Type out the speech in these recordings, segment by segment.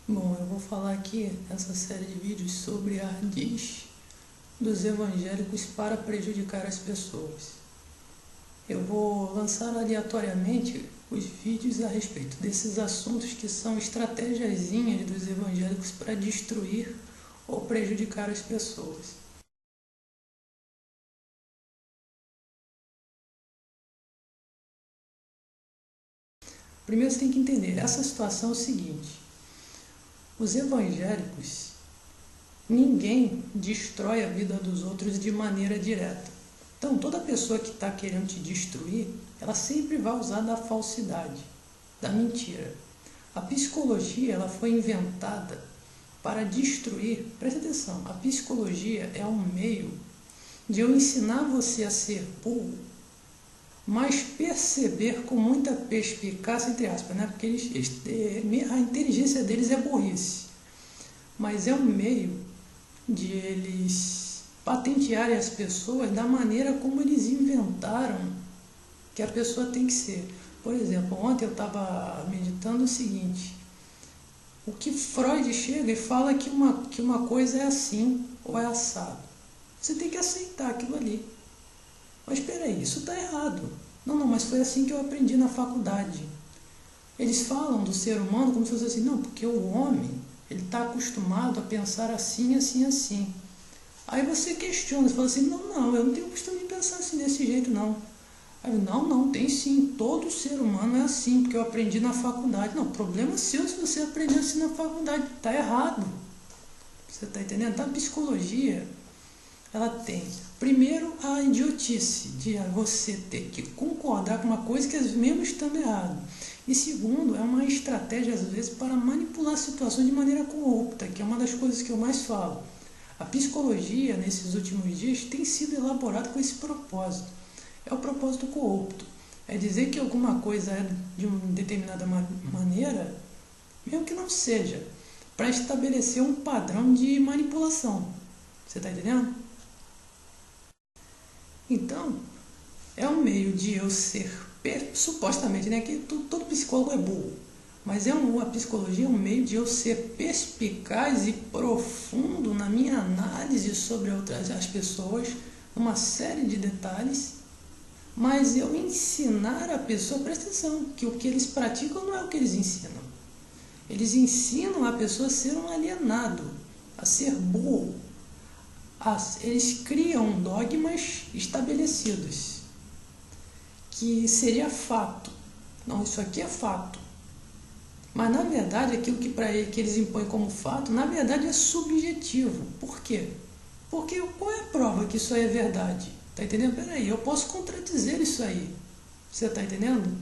Bom, eu vou falar aqui nessa série de vídeos sobre a ardis dos evangélicos para prejudicar as pessoas. Eu vou lançar aleatoriamente os vídeos a respeito desses assuntos que são estratégiazinhas dos evangélicos para destruir ou prejudicar as pessoas. Primeiro você tem que entender, essa situação é o seguinte: os evangélicos, ninguém destrói a vida dos outros de maneira direta. Então, toda pessoa que está querendo te destruir, ela sempre vai usar da falsidade, da mentira. A psicologia ela foi inventada para destruir. Presta atenção, a psicologia é um meio de eu ensinar você a ser burro, mas perceber com muita perspicácia, entre aspas, né? Porque a inteligência deles é burrice, mas é um meio de eles patentearem as pessoas da maneira como eles inventaram que a pessoa tem que ser. Por exemplo, ontem eu estava meditando o seguinte: o que Freud chega e fala que uma coisa é assim ou é assado. Você tem que aceitar aquilo ali. Mas espera aí, isso está errado. Não, mas foi assim que eu aprendi na faculdade. Eles falam do ser humano como se fosse assim, não, porque o homem ele está acostumado a pensar assim, assim, assim. Aí você questiona, você fala assim, não, eu não tenho costume de pensar assim desse jeito, não. Aí, não, tem sim, todo ser humano é assim, porque eu aprendi na faculdade. Não, problema seu se você aprendeu assim na faculdade, está errado. Você está entendendo? Então, a psicologia, ela tem, primeiro, a idiotice de você ter que concordar com uma coisa que mesmo estando errado. E segundo, é uma estratégia, às vezes, para manipular situações de maneira corrupta, que é uma das coisas que eu mais falo. A psicologia, nesses últimos dias, tem sido elaborada com esse propósito. É o propósito corrupto. É dizer que alguma coisa é de uma determinada maneira, mesmo que não seja, para estabelecer um padrão de manipulação. Você está entendendo? Então, é um meio de eu ser, supostamente, né, que todo psicólogo é burro, mas a psicologia é um meio de eu ser perspicaz e profundo na minha análise sobre as pessoas, uma série de detalhes, mas eu ensinar a pessoa, presta atenção, que o que eles praticam não é o que eles ensinam. Eles ensinam a pessoa a ser um alienado, a ser burro. Eles criam dogmas estabelecidos, que seria fato. Não, isso aqui é fato. Mas, na verdade, aquilo que eles impõem como fato, na verdade, é subjetivo. Por quê? Porque qual é a prova que isso aí é verdade? Está entendendo? Peraí, eu posso contradizer isso aí. Você está entendendo?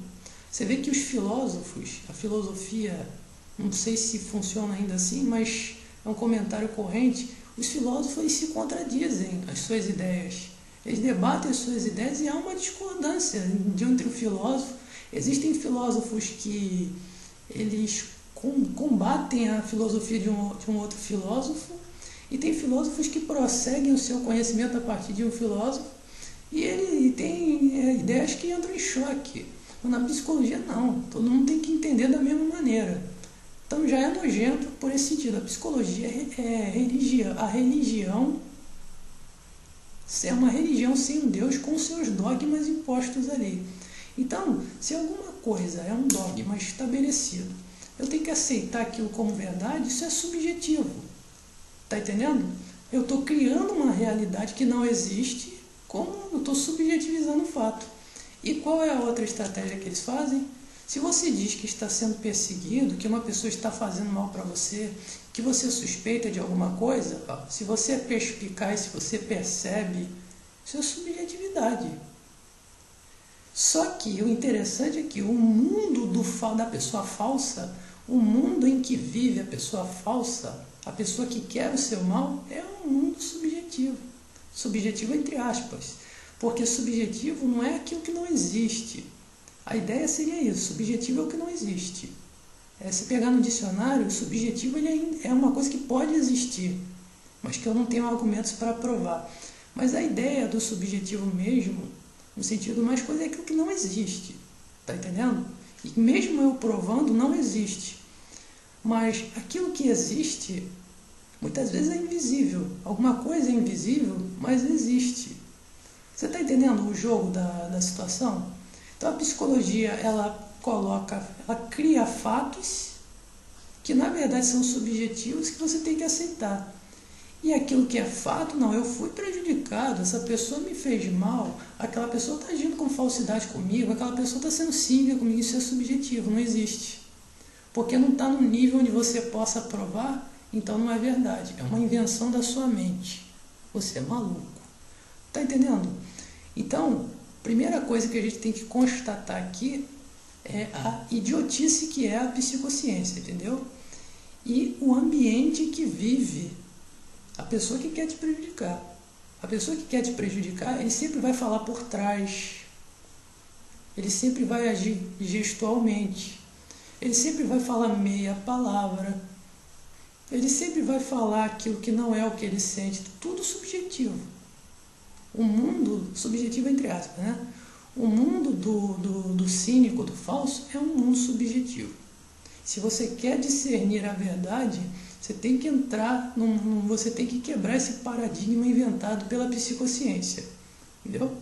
Você vê que os filósofos, a filosofia, não sei se funciona ainda assim, mas é um comentário corrente, os filósofos se contradizem as suas ideias. Eles debatem as suas ideias e há uma discordância entre o filósofo. Existem filósofos que eles combatem a filosofia de um outro filósofo, e tem filósofos que prosseguem o seu conhecimento a partir de um filósofo, e ele tem ideias que entram em choque. Mas na psicologia não, todo mundo tem que entender da mesma maneira. Então já é nojento por esse sentido. A psicologia é religião. A religião é uma religião sem um Deus com seus dogmas impostos ali. Então, se alguma coisa é um dogma estabelecido, eu tenho que aceitar aquilo como verdade, isso é subjetivo. Está entendendo? Eu estou criando uma realidade que não existe, como eu estou subjetivizando o fato. E qual é a outra estratégia que eles fazem? Se você diz que está sendo perseguido, que uma pessoa está fazendo mal para você, que você suspeita de alguma coisa, se você é perspicaz, se você percebe, isso é subjetividade. Só que o interessante é que o mundo da pessoa falsa, o mundo em que vive a pessoa falsa, a pessoa que quer o seu mal, é um mundo subjetivo. Subjetivo entre aspas, porque subjetivo não é aquilo que não existe. A ideia seria isso, subjetivo é o que não existe. Se pegar no dicionário, o subjetivo é uma coisa que pode existir, mas que eu não tenho argumentos para provar. Mas a ideia do subjetivo mesmo, no sentido mais coisa, é aquilo que não existe. Está entendendo? E mesmo eu provando, não existe. Mas aquilo que existe, muitas vezes é invisível. Alguma coisa é invisível, mas existe. Você está entendendo o jogo da situação? Então a psicologia, ela cria fatos que na verdade são subjetivos que você tem que aceitar. E aquilo que é fato, não, eu fui prejudicado, essa pessoa me fez mal, aquela pessoa está agindo com falsidade comigo, aquela pessoa está sendo cínica comigo, isso é subjetivo, não existe. Porque não está no nível onde você possa provar, então não é verdade, é uma invenção da sua mente. Você é maluco. Está entendendo? Então, primeira coisa que a gente tem que constatar aqui é a idiotice que é a psicociência, entendeu? E o ambiente que vive a pessoa que quer te prejudicar. A pessoa que quer te prejudicar, ele sempre vai falar por trás. Ele sempre vai agir gestualmente. Ele sempre vai falar meia palavra. Ele sempre vai falar aquilo que não é o que ele sente. Tudo subjetivo. O mundo, subjetivo entre aspas, né? O mundo do cínico, do falso, é um mundo subjetivo. Se você quer discernir a verdade, você tem que entrar, você tem que quebrar esse paradigma inventado pela psicociência. Entendeu?